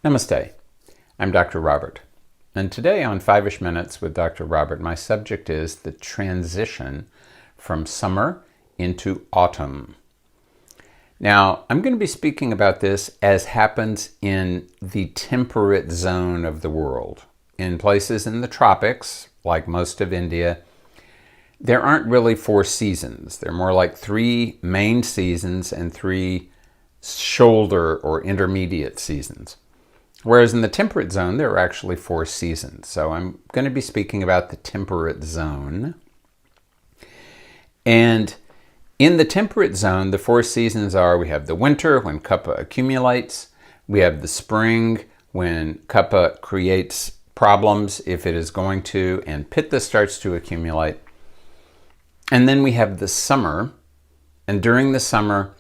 Namaste. I'm Dr. Robert, and today on 5-ish Minutes with Dr. Robert, my subject is the transition from summer into autumn. Now, I'm going to be speaking about this as happens in the temperate zone of the world. In places in the tropics, like most of India, there aren't really 4 seasons. They're more like 3 main seasons and 3 shoulder or intermediate seasons. Whereas in the temperate zone, there are actually 4 seasons. So I'm going to be speaking about the temperate zone. And in the temperate zone, the 4 seasons are, we have the winter, when kapha accumulates. We have the spring, when kapha creates problems, if it is going to, and pitta starts to accumulate. And then we have the summer. And during the summer,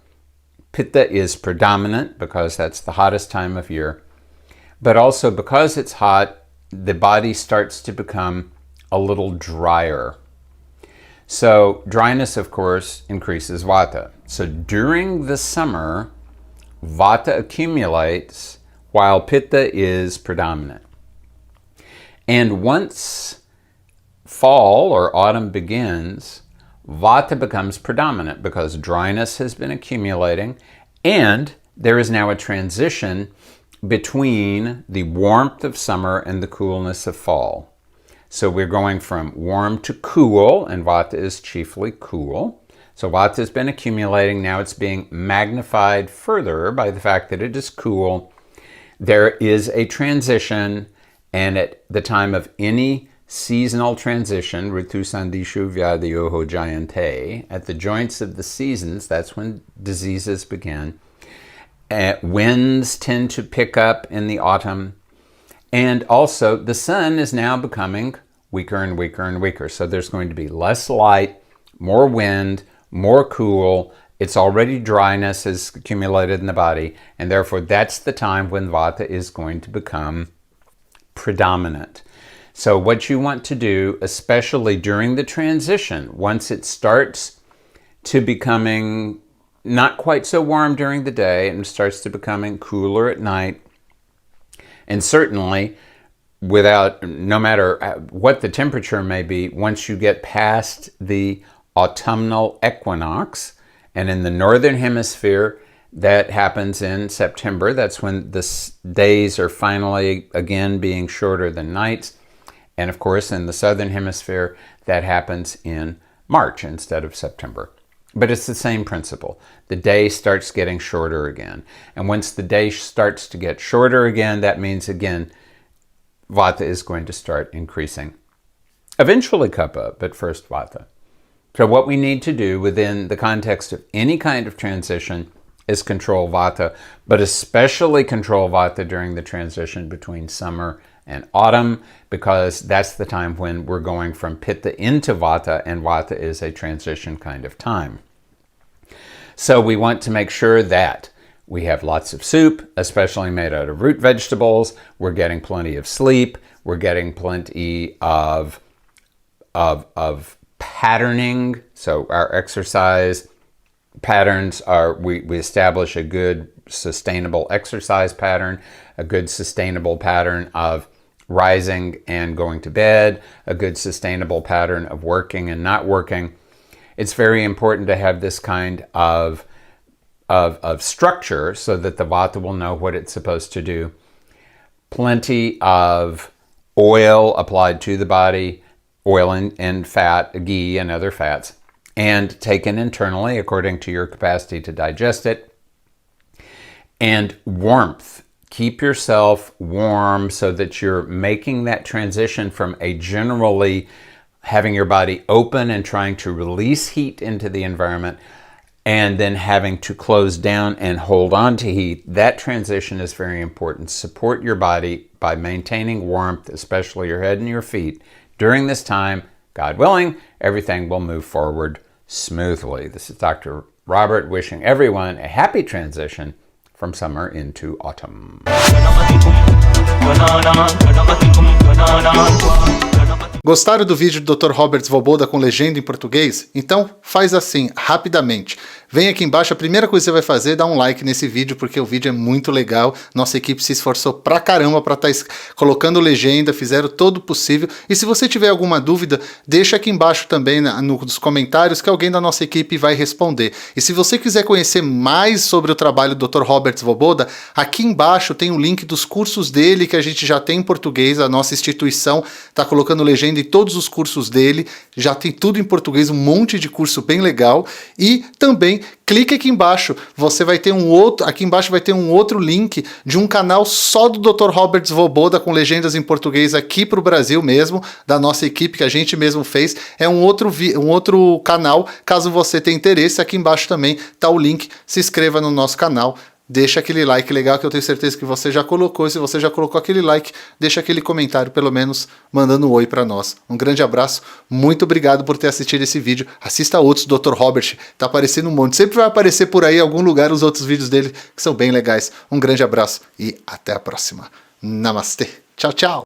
pitta is predominant because that's the hottest time of year. But also because it's hot, the body starts to become a little drier. So dryness, of course, increases vata. So during the summer, vata accumulates while pitta is predominant. And once fall or autumn begins, vata becomes predominant because dryness has been accumulating, and there is now a transition between the warmth of summer and the coolness of fall. So we're going from warm to cool, and vata is chiefly cool. So vata has been accumulating. Now it's being magnified further by the fact that it is cool. There is a transition, and at the time of any seasonal transition, ritu sandishu vyadyoho jayante, at the joints of the seasons, that's when diseases begin. Winds tend to pick up in the autumn, and also the sun is now becoming weaker and weaker and weaker. So there's going to be less light, more wind, more cool. It's already dryness has accumulated in the body, and therefore that's the time when vata is going to become predominant. So what you want to do, especially during the transition, once it starts to becoming not quite so warm during the day and starts to becoming cooler at night, and certainly no matter what the temperature may be, once you get past the autumnal equinox, and in the northern hemisphere, that happens in September. That's when the days are finally again being shorter than nights. And of course, in the southern hemisphere, that happens in March instead of September. But it's the same principle. The day starts getting shorter again. And once the day starts to get shorter again, that means, again, vata is going to start increasing. Eventually kapha, but first vata. So what we need to do within the context of any kind of transition is control vata, but especially control vata during the transition between summer and autumn, because that's the time when we're going from pitta into vata, and vata is a transition kind of time. So we want to make sure that we have lots of soup, especially made out of root vegetables. We're getting plenty of sleep. We're getting plenty of patterning. So our exercise patterns are, we establish a good sustainable exercise pattern, a good sustainable pattern of rising and going to bed, a good sustainable pattern of working and not working. It's very important to have this kind of structure so that the vata will know what it's supposed to do. Plenty of oil applied to the body, oil and fat, ghee and other fats, and taken internally according to your capacity to digest it. And warmth. Keep yourself warm so that you're making that transition from a generally having your body open and trying to release heat into the environment, and then having to close down and hold on to heat. That transition is very important. Support your body by maintaining warmth, especially your head and your feet. During this time, God willing, everything will move forward smoothly. This is Dr. Robert wishing everyone a happy transition from summer into autumn. Gostaram do vídeo do Dr. Robert Svoboda com legenda em português? Então faz assim, rapidamente. Vem aqui embaixo, a primeira coisa que você vai fazer é dar um like nesse vídeo, porque o vídeo é muito legal. Nossa equipe se esforçou pra caramba pra estar colocando legenda, fizeram todo o possível. E se você tiver alguma dúvida, deixa aqui embaixo também nos comentários que alguém da nossa equipe vai responder. E se você quiser conhecer mais sobre o trabalho do Dr. Robert Svoboda, aqui embaixo tem o link dos cursos dele que a gente já tem em português. A nossa instituição está colocando legenda em todos os cursos dele, já tem tudo em português, um monte de curso bem legal. E também clique aqui embaixo, você vai ter aqui embaixo vai ter um outro link de um canal só do Dr. Robert Svoboda com legendas em português aqui para o Brasil mesmo, da nossa equipe que a gente mesmo fez. É um outro canal, caso você tenha interesse, aqui embaixo também tá o link, se inscreva no nosso canal. Deixa aquele like legal que eu tenho certeza que você já colocou. E se você já colocou aquele like, deixa aquele comentário, pelo menos mandando um oi para nós. Um grande abraço, muito obrigado por ter assistido esse vídeo. Assista outros do Dr. Robert, tá aparecendo um monte. Sempre vai aparecer por aí em algum lugar os outros vídeos dele que são bem legais. Um grande abraço e até a próxima. Namastê. Tchau, tchau.